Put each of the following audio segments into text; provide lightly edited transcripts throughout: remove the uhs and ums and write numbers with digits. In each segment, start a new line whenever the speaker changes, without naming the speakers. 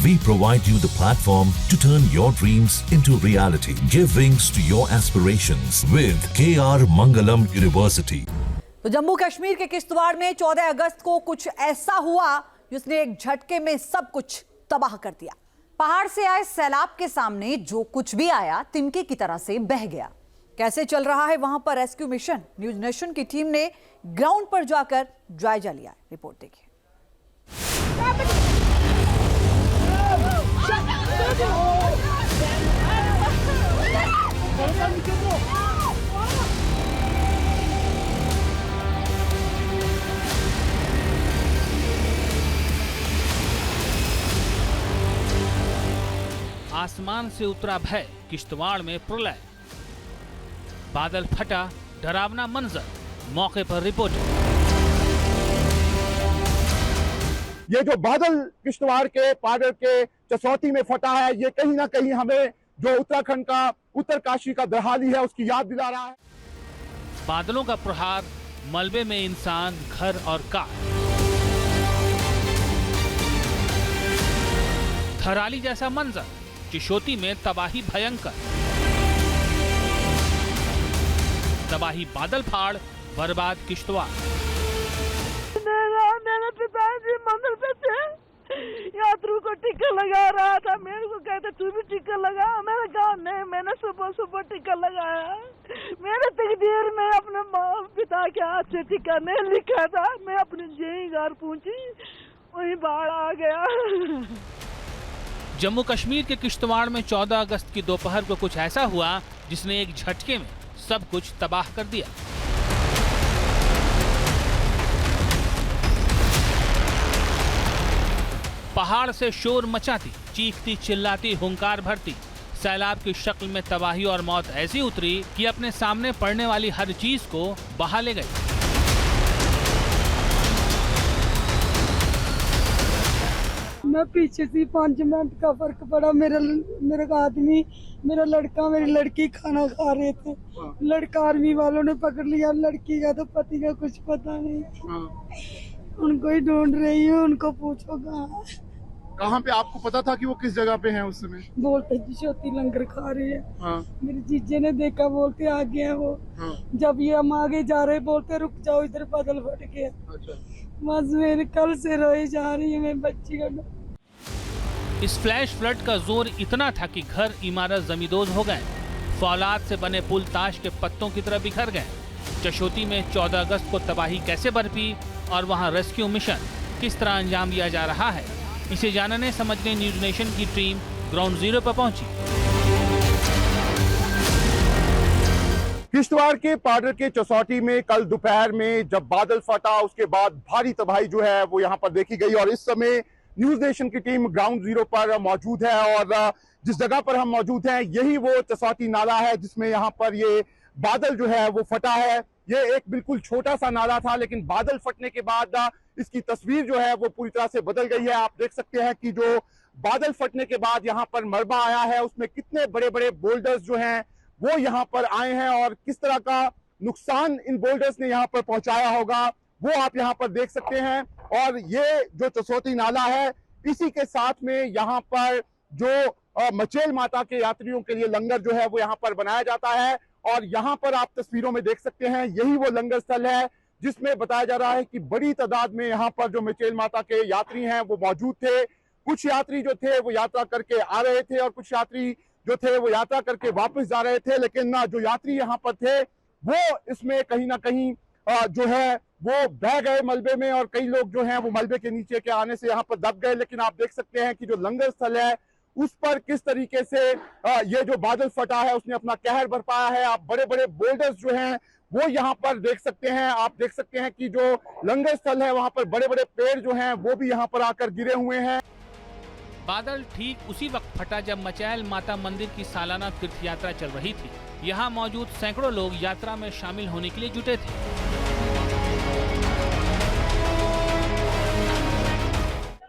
We provide you the platform to turn your dreams into reality. Give wings to your aspirations with KR Mangalam University.
तो जम्मू कश्मीर के किश्तवाड़ में 14 अगस्त को कुछ ऐसा हुआ जिसने एक झटके में सब कुछ तबाह कर दिया। पहाड़ से आए सैलाब के सामने जो कुछ भी आया तिनके की तरह से बह गया। कैसे चल रहा है वहां पर रेस्क्यू मिशन? न्यूज नेशन की टीम ने ग्राउंड पर जाकर जायजा लिया। रिपोर्ट देखिए।
आसमान से उतरा भय, किश्तवाड़ में प्रलय, बादल फटा, डरावना मंजर, मौके पर रिपोर्टर।
ये जो बादल किश्तवाड़ के पाडर के चसौती में फटा है, ये कहीं ना कहीं हमें जो उत्तराखंड का उत्तरकाशी का दरहाली है उसकी याद दिला रहा है।
बादलों का प्रहार, मलबे में इंसान, घर और कार, थराली जैसा मंजर, चिशोती में तबाही भयंकर, तबाही बादल फाड़, बर्बाद किश्तवाड़।
मेरे पिताजी मंदिर पे थे, यात्रियों को टीका लगा रहा था। मेरे को कहते तू भी टीका लगा। मैंने कहा नहीं, मैंने सुबह सुबह टीका लगाया। मेरे तकदीर में अपने माँ पिता के हाथ से टीका नहीं लिखा था। मैं अपने जेई घर पहुंची, वहीं बाढ़ आ गया।
जम्मू कश्मीर के किश्तवाड़ में 14 अगस्त की दोपहर को कुछ ऐसा हुआ जिसने एक झटके में सब कुछ तबाह कर दिया। पहाड़ से शोर मचाती, चीखती चिल्लाती, हुंकार भरती सैलाब की शक्ल में तबाही और मौत ऐसी उतरी कि अपने सामने पड़ने वाली हर चीज को बहा ले गई।
मैं पीछे से 5 मिनट का फर्क पड़ा। मेरा आदमी, मेरा लड़का, मेरी लड़की खाना खा रहे थे। लड़का आर्मी वालों ने पकड़ लिया, लड़की का तो पति का कुछ पता नहीं। उनको ही ढूंढ रही हूँ, उनको पूछो
कहाँ पे? आपको पता था कि वो किस जगह पे हैं उस समय?
बोलते चिशोती लंगर खा रही है।
हाँ।
मेरे जीजे ने देखा, बोलते आगे हैं वो। हाँ। जब ये हम आगे जा रहे बोलते रुक जाओ, इधर बादल फट गया। अच्छा। बस मेरे कल से रोई जा रही है मैं बच्ची का।
इस फ्लैश फ्लड का जोर इतना था कि घर, इमारत जमींदोज हो गए। फौलाद से बने पुल ताश के पत्तों की तरह बिखर गए। चशोती में 14 अगस्त को तबाही कैसे बरपी और वहां रेस्क्यू मिशन किस तरह अंजाम दिया जा रहा है, इसे जानने समझने न्यूज नेशन की टीम ग्राउंड जीरो पर पहुंची।
किश्तवाड़ के पाडर के चसौटी में कल दोपहर में जब बादल फटा, उसके बाद भारी तबाही जो है वो यहाँ पर देखी गई। और इस समय न्यूज नेशन की टीम ग्राउंड जीरो पर मौजूद है और जिस जगह पर हम मौजूद हैं यही वो चसौती नाला है जिसमें यहाँ पर ये बादल जो है वो फटा है। ये एक बिल्कुल छोटा सा नाला था, लेकिन बादल फटने के बाद इसकी तस्वीर जो है वो पूरी तरह से बदल गई है। आप देख सकते हैं कि जो बादल फटने के बाद यहाँ पर मलबा आया है, उसमें कितने बड़े बड़े बोल्डर्स जो हैं वो यहाँ पर आए हैं और किस तरह का नुकसान इन बोल्डर्स ने यहाँ पर पहुंचाया होगा वो आप यहाँ पर देख सकते हैं। और ये जो चसौती नाला है, इसी के साथ में यहाँ पर जो मचेल माता के यात्रियों के लिए लंगर जो है वो यहाँ पर बनाया जाता है। और यहाँ पर आप तस्वीरों में देख सकते हैं यही वो लंगर स्थल है जिसमें बताया जा रहा है कि बड़ी तादाद में यहाँ पर जो मचेल माता के यात्री हैं वो मौजूद थे। कुछ यात्री जो थे वो यात्रा करके आ रहे थे और कुछ यात्री जो थे वो यात्रा करके वापस जा रहे थे। लेकिन जो यात्री यहाँ पर थे वो इसमें कहीं ना कहीं जो है वो बह गए मलबे में और कई लोग जो हैं वो मलबे के नीचे के आने से यहाँ पर दब गए। लेकिन आप देख सकते हैं कि जो लंगर स्थल है उस पर किस तरीके से ये जो बादल फटा है उसने अपना कहर बरपाया है। आप बड़े बड़े बोल्डर्स जो हैं वो यहाँ पर देख सकते हैं। आप देख सकते हैं कि जो लंगर स्थल है वहां पर बड़े बड़े पेड़ जो हैं वो भी यहाँ पर आकर गिरे हुए हैं।
बादल ठीक उसी वक्त फटा जब मचैल माता मंदिर की सालाना तीर्थ यात्रा चल रही थी। यहाँ मौजूद सैकड़ों लोग यात्रा में शामिल होने के लिए जुटे थे।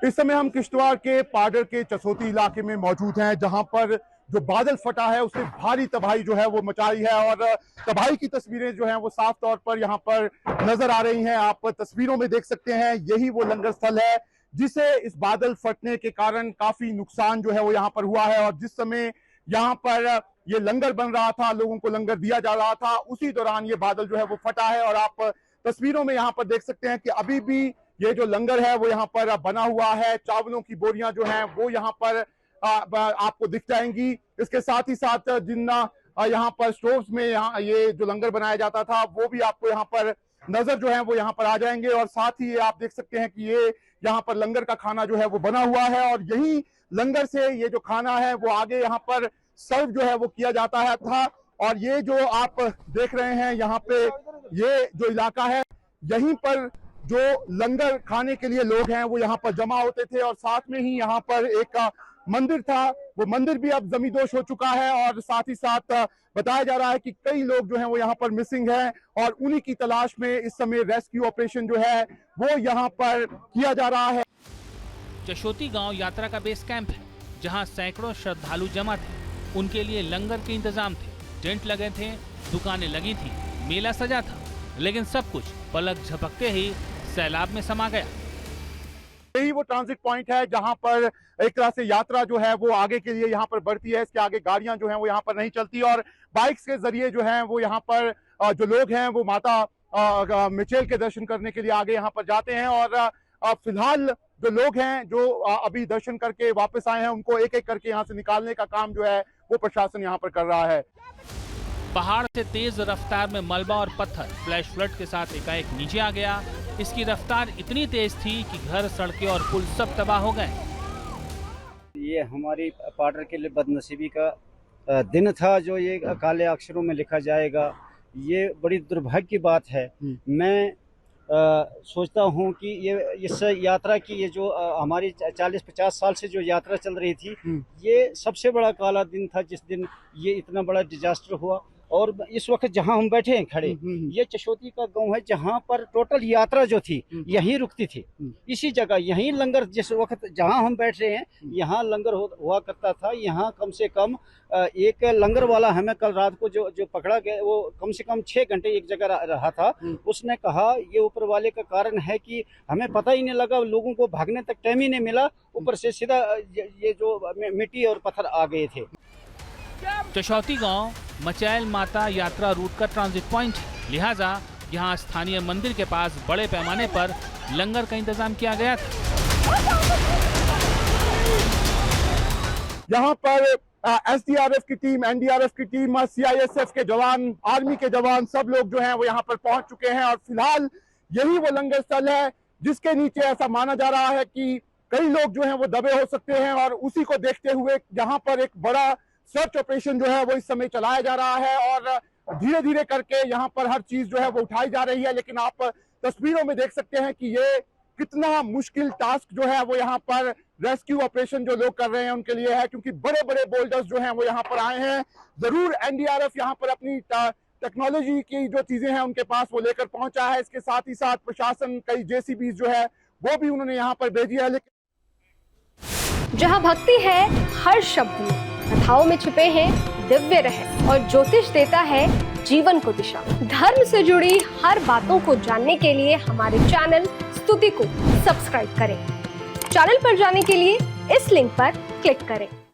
इस समय हम किश्तवाड़ के पाडर के चसौती इलाके में मौजूद हैं जहां पर जो बादल फटा है उससे भारी तबाही जो है वो मचाई है और तबाही की तस्वीरें जो हैं वो साफ तौर पर यहाँ पर नजर आ रही हैं। आप तस्वीरों में देख सकते हैं यही वो लंगर स्थल है जिसे इस बादल फटने के कारण काफी नुकसान जो है वो यहाँ पर हुआ है। और जिस समय यहाँ पर ये लंगर बन रहा था, लोगों को लंगर दिया जा रहा था, उसी दौरान ये बादल जो है वो फटा है। और आप तस्वीरों में यहाँ पर देख सकते हैं कि अभी भी ये जो लंगर है वो यहाँ पर बना हुआ है। चावलों की बोरियां जो हैं वो यहाँ पर आपको दिख जाएंगी। इसके साथ ही साथ जिन यहाँ पर स्टोव्स में यहाँ ये जो लंगर बनाया जाता था वो भी आपको यहाँ पर नजर जो है वो यहाँ पर आ जाएंगे। और साथ ही आप देख सकते हैं कि ये यहाँ पर लंगर का खाना जो है वो बना हुआ है और यही लंगर से ये जो खाना है वो आगे यहाँ पर सर्व जो है वो किया जाता है था। और ये जो आप देख रहे हैं यहाँ पे ये जो इलाका है, यहीं पर जो लंगर खाने के लिए लोग हैं वो यहाँ पर जमा होते थे। और साथ में ही यहाँ पर एक मंदिर था, वो मंदिर भी अब जमींदोज हो चुका है। और साथ ही साथ बताया जा रहा है कि कई लोग जो हैं वो यहाँ पर मिसिंग हैं और उन्हीं की तलाश में इस समय रेस्क्यू ऑपरेशन जो है वो यहाँ पर किया जा रहा है।
चशोती गांव यात्रा का बेस कैंप है, जहां सैकड़ों श्रद्धालु जमा थे। उनके लिए लंगर के इंतजाम थे, टेंट लगे थे, दुकानें लगी थी, मेला सजा था, लेकिन सब कुछ पलक झपकते ही सैलाब में समा गया।
यही वो ट्रांजिट पॉइंट है जहां पर एक तरह से यात्रा जो है वो आगे के लिए यहाँ पर बढ़ती है। इसके आगे गाड़ियां जो हैं वो यहाँ पर नहीं चलती और बाइक्स के जरिए जो हैं वो यहाँ पर जो लोग हैं वो माता मिचेल के दर्शन करने के लिए आगे यहाँ पर जाते हैं। और फिलहाल जो लोग हैं जो अभी दर्शन करके वापस आए हैं उनको एक एक करके यहाँ से निकालने का काम जो है वो प्रशासन यहाँ पर कर रहा है।
पहाड़ से तेज रफ्तार में मलबा और पत्थर फ्लैश फ्लड के साथ एकाएक नीचे आ गया। इसकी रफ्तार इतनी तेज थी कि घर, सड़कें और पुल सब तबाह हो गए।
ये हमारी पार्टनर के लिए बदनसीबी का दिन था जो ये काले अक्षरों में लिखा जाएगा। ये बड़ी दुर्भाग्य की बात है। मैं सोचता हूँ कि ये इस यात्रा की ये जो हमारी 40-50 साल से जो यात्रा चल रही थी, ये सबसे बड़ा काला दिन था जिस दिन ये इतना बड़ा डिजास्टर हुआ। और इस वक्त जहां हम बैठे हैं खड़े, ये चशोती का गांव है जहां पर टोटल यात्रा जो थी यहीं रुकती थी, इसी जगह यहीं लंगर, जिस वक्त जहां हम बैठ रहे हैं यहाँ लंगर हुआ करता था। यहाँ कम से कम एक लंगर वाला हमें कल रात को जो पकड़ा गया वो कम से कम 6 घंटे एक जगह रहा था। उसने कहा ये ऊपर वाले का कारण है कि हमें पता ही नहीं लगा, लोगों को भागने तक टाइम ही नहीं मिला, ऊपर से सीधा ये जो मिट्टी और पत्थर आ गए थे।
चशौती गांव मचैल माता यात्रा रूट का ट्रांजिट पॉइंट है, लिहाजा यहां स्थानीय मंदिर के पास बड़े पैमाने पर लंगर का इंतजाम किया गया था।
यहाँ पर एसडीआरएफ की टीम, एनडीआरएफ की टीम, सीआईएसएफ के जवान, आर्मी के जवान सब लोग जो हैं वो यहाँ पर पहुंच चुके हैं। और फिलहाल यही वो लंगर स्थल है जिसके नीचे ऐसा माना जा रहा है कि कई लोग जो हैं वो दबे हो सकते हैं। और उसी को देखते हुए यहाँ पर एक बड़ा सर्च ऑपरेशन जो है वो इस समय चलाया जा रहा है और धीरे धीरे करके यहाँ पर हर चीज जो है वो उठाई जा रही है। लेकिन आप तस्वीरों में देख सकते हैं कि ये कितना मुश्किल टास्क जो है वो यहाँ पर रेस्क्यू ऑपरेशन जो लोग कर रहे हैं उनके लिए है, क्योंकि बड़े बड़े बोल्डर्स जो हैं वो यहाँ पर आए हैं। जरूर एनडीआरएफ यहाँ पर अपनी टेक्नोलॉजी की जो चीजें हैं उनके पास वो लेकर पहुंचा है। इसके साथ ही साथ प्रशासन, कई जेसीबी जो है वो भी उन्होंने यहाँ पर भेजी है। लेकिन
जहाँ भक्ति है हर शब्द में, कथाओं में छुपे हैं दिव्य रहस्य और ज्योतिष देता है जीवन को दिशा। धर्म से जुड़ी हर बातों को जानने के लिए हमारे चैनल स्तुति को सब्सक्राइब करें। चैनल पर जाने के लिए इस लिंक पर क्लिक करें।